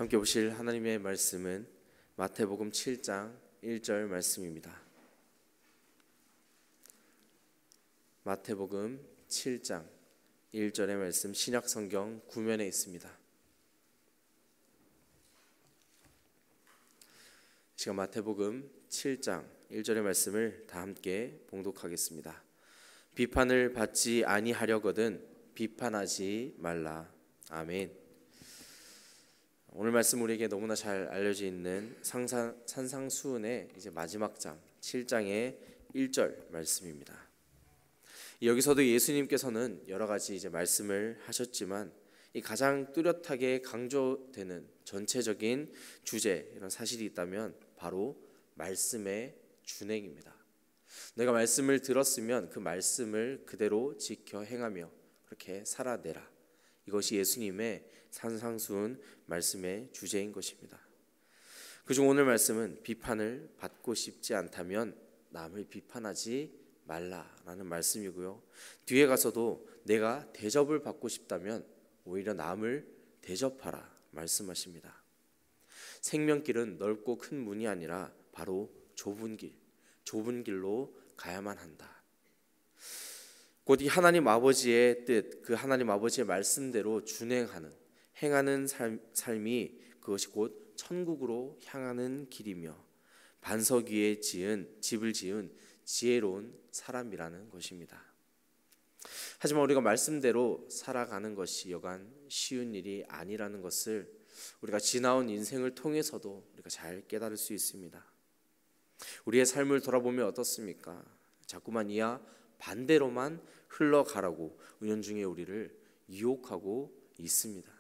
함께 보실 하나님의 말씀은 마태복음 7장 1절 말씀입니다. 마태복음 7장 1절의 말씀, 신약성경 구면에 있습니다. 시간 마태복음 7장 1절의 말씀을 다 함께 봉독하겠습니다. 비판을 받지 아니하려거든 비판하지 말라. 아멘. 오늘 말씀 우리에게 너무나 잘 알려져 있는 산상수훈의 이제 마지막 장 7장의 1절 말씀입니다. 여기서도 예수님께서는 여러 가지 이제 말씀을 하셨지만 이 가장 뚜렷하게 강조되는 전체적인 주제, 이런 사실이 있다면 바로 말씀의 준행입니다. 내가 말씀을 들었으면 그 말씀을 그대로 지켜 행하며 그렇게 살아내라. 이것이 예수님의 산상수훈 말씀의 주제인 것입니다. 그중 오늘 말씀은 비판을 받고 싶지 않다면 남을 비판하지 말라라는 말씀이고요. 뒤에 가서도 내가 대접을 받고 싶다면 오히려 남을 대접하라 말씀하십니다. 생명길은 넓고 큰 문이 아니라 바로 좁은 길로 가야만 한다. 곧 이 하나님 아버지의 뜻, 그 하나님 아버지의 말씀대로 행하는 삶이 그것이 곧 천국으로 향하는 길이며 반석 위에 집을 지은 지혜로운 사람이라는 것입니다. 하지만 우리가 말씀대로 살아가는 것이 여간 쉬운 일이 아니라는 것을 우리가 지나온 인생을 통해서도 우리가 잘 깨달을 수 있습니다. 우리의 삶을 돌아보면 어떻습니까? 자꾸만 이와 반대로만 흘러가라고 은연중에 우리를 유혹하고 있습니다.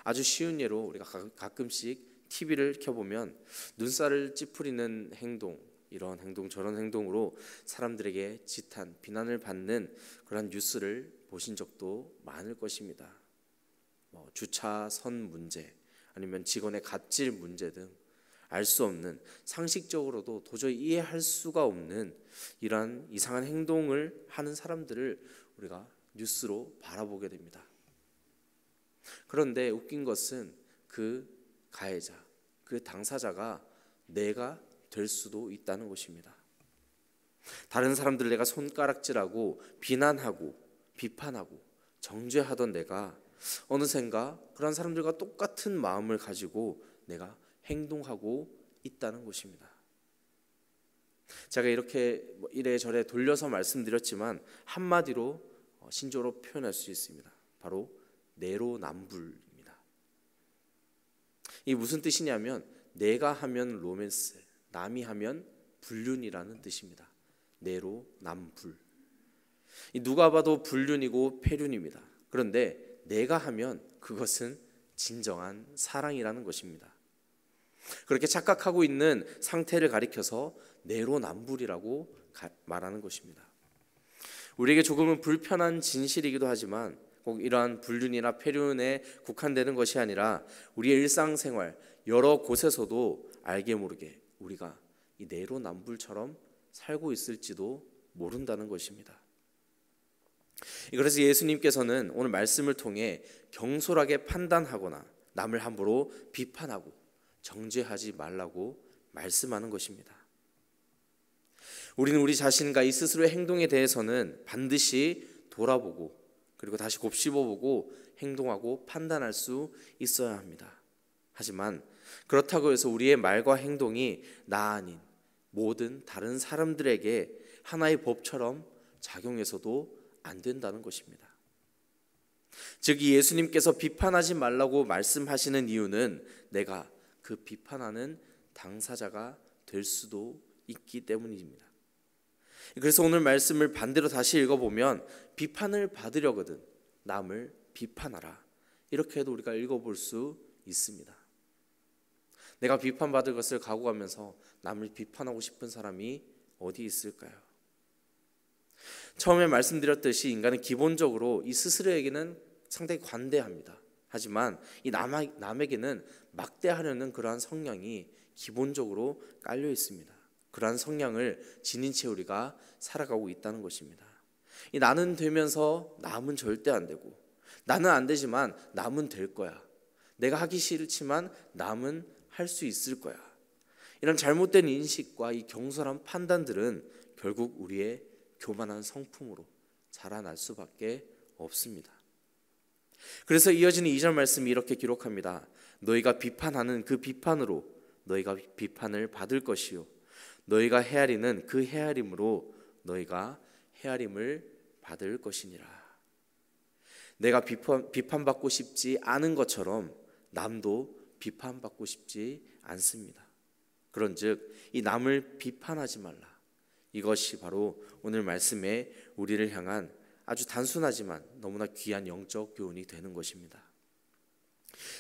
아주 쉬운 예로 우리가 가끔씩 TV를 켜보면 눈살을 찌푸리는 행동, 이런 행동 저런 행동으로 사람들에게 지탄, 비난을 받는 그런 뉴스를 보신 적도 많을 것입니다. 주차선 문제, 아니면 직원의 갑질 문제 등 알 수 없는, 상식적으로도 도저히 이해할 수가 없는 이러한 이상한 행동을 하는 사람들을 우리가 뉴스로 바라보게 됩니다. 그런데 웃긴 것은 그 가해자, 그 당사자가 내가 될 수도 있다는 것입니다. 다른 사람들을 내가 손가락질하고 비난하고 비판하고 정죄하던 내가 어느샌가 그런 사람들과 똑같은 마음을 가지고 내가 행동하고 있다는 것입니다. 제가 이렇게 이래저래 돌려서 말씀드렸지만 한마디로 신조어로 표현할 수 있습니다. 바로 내로남불입니다. 이게 무슨 뜻이냐면 내가 하면 로맨스, 남이 하면 불륜이라는 뜻입니다. 내로남불. 누가 봐도 불륜이고 폐륜입니다. 그런데 내가 하면 그것은 진정한 사랑이라는 것입니다. 그렇게 착각하고 있는 상태를 가리켜서 내로남불이라고 말하는 것입니다. 우리에게 조금은 불편한 진실이기도 하지만 꼭 이러한 불륜이나 폐륜에 국한되는 것이 아니라 우리의 일상생활 여러 곳에서도 알게 모르게 우리가 이 내로남불처럼 살고 있을지도 모른다는 것입니다. 그래서 예수님께서는 오늘 말씀을 통해 경솔하게 판단하거나 남을 함부로 비판하고 정죄하지 말라고 말씀하는 것입니다. 우리는 우리 자신과 이 스스로의 행동에 대해서는 반드시 돌아보고 그리고 다시 곱씹어보고 행동하고 판단할 수 있어야 합니다. 하지만 그렇다고 해서 우리의 말과 행동이 나 아닌 모든 다른 사람들에게 하나의 법처럼 작용해서도 안 된다는 것입니다. 즉 이 예수님께서 비판하지 말라고 말씀하시는 이유는 내가 그 비판하는 당사자가 될 수도 있기 때문입니다. 그래서 오늘 말씀을 반대로 다시 읽어보면 비판을 받으려거든 남을 비판하라, 이렇게 해도 우리가 읽어볼 수 있습니다. 내가 비판받을 것을 각오하면서 남을 비판하고 싶은 사람이 어디 있을까요? 처음에 말씀드렸듯이 인간은 기본적으로 이 스스로에게는 상당히 관대합니다. 하지만 이 남에게는 막대하려는 그러한 성향이 기본적으로 깔려 있습니다. 그러한 성향을 지닌 채 우리가 살아가고 있다는 것입니다. 이 나는 되면서 남은 절대 안 되고, 나는 안 되지만 남은 될 거야, 내가 하기 싫지만 남은 할 수 있을 거야. 이런 잘못된 인식과 이 경솔한 판단들은 결국 우리의 교만한 성품으로 자라날 수밖에 없습니다. 그래서 이어지는 2절 말씀이 이렇게 기록합니다. 너희가 비판하는 그 비판으로 너희가 비판을 받을 것이요 너희가 헤아리는 그 헤아림으로 너희가 헤아림을 받을 것이니라. 내가 비판받고 싶지 않은 것처럼 남도 비판받고 싶지 않습니다. 그런즉 이 남을 비판하지 말라. 이것이 바로 오늘 말씀에 우리를 향한 아주 단순하지만 너무나 귀한 영적 교훈이 되는 것입니다.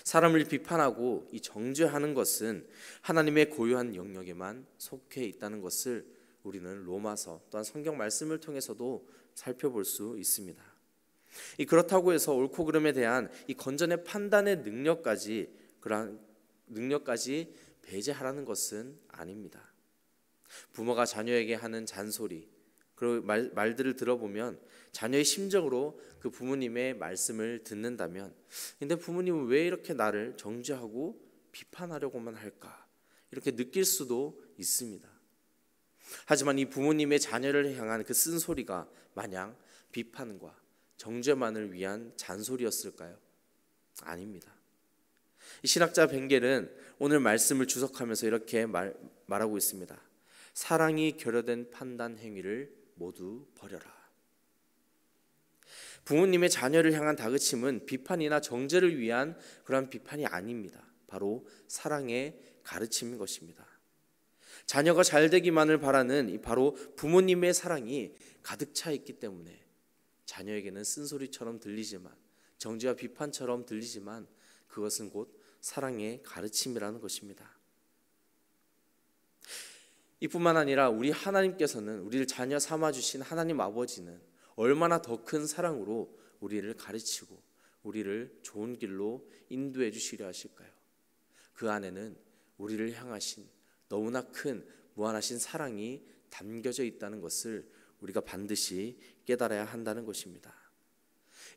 사람을 비판하고 이 정죄하는 것은 하나님의 고유한 영역에만 속해 있다는 것을 우리는 로마서 또한 성경 말씀을 통해서도 살펴볼 수 있습니다. 그렇다고 해서 옳고 그름에 대한 이 건전의 판단의 그러한 능력까지 배제하라는 것은 아닙니다. 부모가 자녀에게 하는 잔소리, 그 말들을 들어보면 자녀의 심정으로 그 부모님의 말씀을 듣는다면 근데 부모님은 왜 이렇게 나를 정죄하고 비판하려고만 할까? 이렇게 느낄 수도 있습니다. 하지만 이 부모님의 자녀를 향한 그 쓴소리가 마냥 비판과 정죄만을 위한 잔소리였을까요? 아닙니다. 신학자 벵겔은 오늘 말씀을 주석하면서 이렇게 말하고 있습니다. 사랑이 결여된 판단 행위를 모두 버려라. 부모님의 자녀를 향한 다그침은 비판이나 정죄를 위한 그런 비판이 아닙니다. 바로 사랑의 가르침인 것입니다. 자녀가 잘 되기만을 바라는 바로 부모님의 사랑이 가득 차 있기 때문에 자녀에게는 쓴소리처럼 들리지만 정죄와 비판처럼 들리지만 그것은 곧 사랑의 가르침이라는 것입니다. 이뿐만 아니라 우리 하나님께서는 우리를 자녀 삼아주신 하나님 아버지는 얼마나 더 큰 사랑으로 우리를 가르치고 우리를 좋은 길로 인도해 주시려 하실까요? 그 안에는 우리를 향하신 너무나 큰 무한하신 사랑이 담겨져 있다는 것을 우리가 반드시 깨달아야 한다는 것입니다.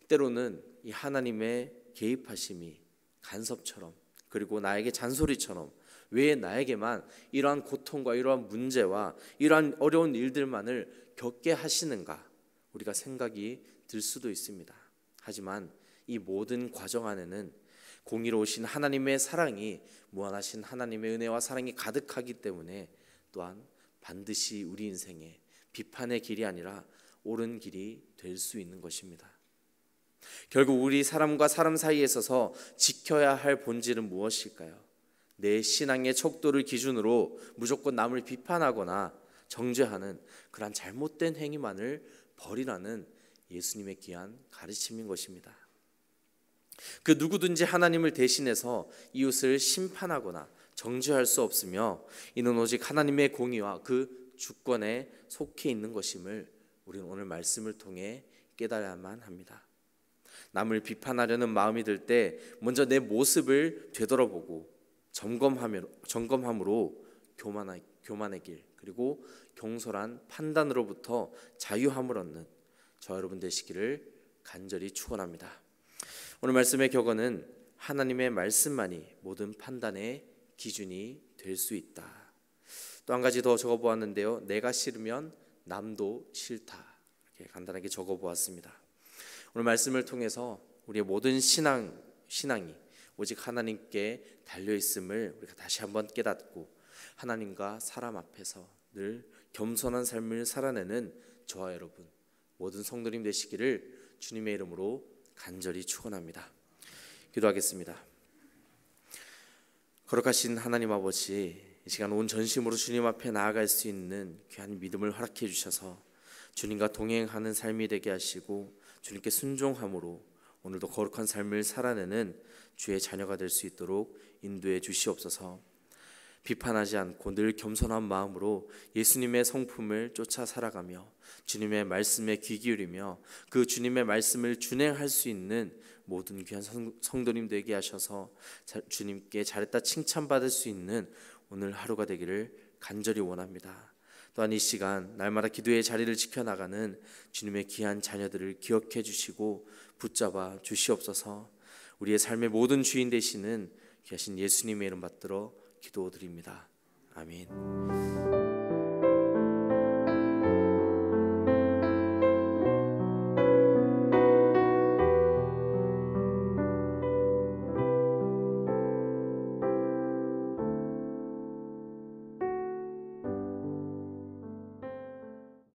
때로는 이 하나님의 개입하심이 간섭처럼 그리고 나에게 잔소리처럼 왜 나에게만 이러한 고통과 이러한 문제와 이러한 어려운 일들만을 겪게 하시는가 우리가 생각이 들 수도 있습니다. 하지만 이 모든 과정 안에는 공의로우신 하나님의 사랑이 무한하신 하나님의 은혜와 사랑이 가득하기 때문에 또한 반드시 우리 인생에 비판의 길이 아니라 옳은 길이 될 수 있는 것입니다. 결국 우리 사람과 사람 사이에 있어서 지켜야 할 본질은 무엇일까요? 내 신앙의 척도를 기준으로 무조건 남을 비판하거나 정죄하는 그런 잘못된 행위만을 버리라는 예수님의 귀한 가르침인 것입니다. 그 누구든지 하나님을 대신해서 이웃을 심판하거나 정죄할 수 없으며 이는 오직 하나님의 공의와 그 주권에 속해 있는 것임을 우리는 오늘 말씀을 통해 깨달아야만 합니다. 남을 비판하려는 마음이 들 때 먼저 내 모습을 되돌아보고 점검함으로 교만의 길 그리고 경솔한 판단으로부터 자유함을 얻는 저와 여러분 되시기를 간절히 축원합니다. 오늘 말씀의 격언은 하나님의 말씀만이 모든 판단의 기준이 될 수 있다. 또 한 가지 더 적어보았는데요. 내가 싫으면 남도 싫다. 이렇게 간단하게 적어보았습니다. 오늘 말씀을 통해서 우리의 모든 신앙이 오직 하나님께 달려있음을 우리가 다시 한번 깨닫고 하나님과 사람 앞에서 늘 겸손한 삶을 살아내는 저와 여러분 모든 성도님 되시기를 주님의 이름으로 간절히 축원합니다. 기도하겠습니다. 거룩하신 하나님 아버지, 이 시간 온 전심으로 주님 앞에 나아갈 수 있는 귀한 믿음을 허락해 주셔서 주님과 동행하는 삶이 되게 하시고 주님께 순종함으로 오늘도 거룩한 삶을 살아내는 주의 자녀가 될 수 있도록 인도해 주시옵소서. 비판하지 않고 늘 겸손한 마음으로 예수님의 성품을 쫓아 살아가며 주님의 말씀에 귀 기울이며 그 주님의 말씀을 준행할 수 있는 모든 귀한 성도님 되게 하셔서 주님께 잘했다 칭찬받을 수 있는 오늘 하루가 되기를 간절히 원합니다. 또한 이 시간 날마다 기도의 자리를 지켜나가는 주님의 귀한 자녀들을 기억해 주시고 붙잡아 주시옵소서. 우리의 삶의 모든 주인 되시는 귀하신 예수님의 이름 받들어 기도드립니다. 아멘.